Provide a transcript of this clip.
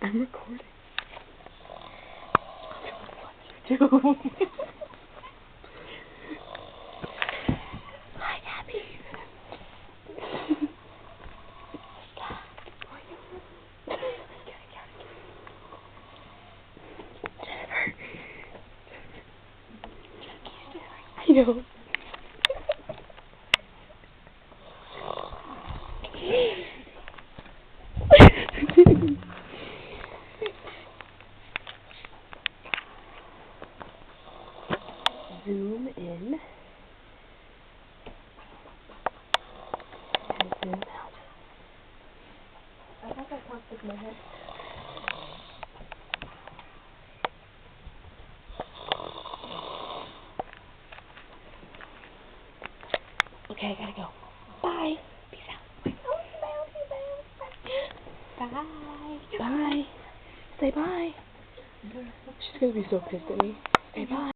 I'm recording. I'm too. Hi, Abby. Stop. Jennifer. I know. Zoom in and zoom out. I thought that popped with my head. Okay, I gotta go. Bye. Peace out. Bye. Bye. Say bye. She's gonna be so pissed at me. Say bye.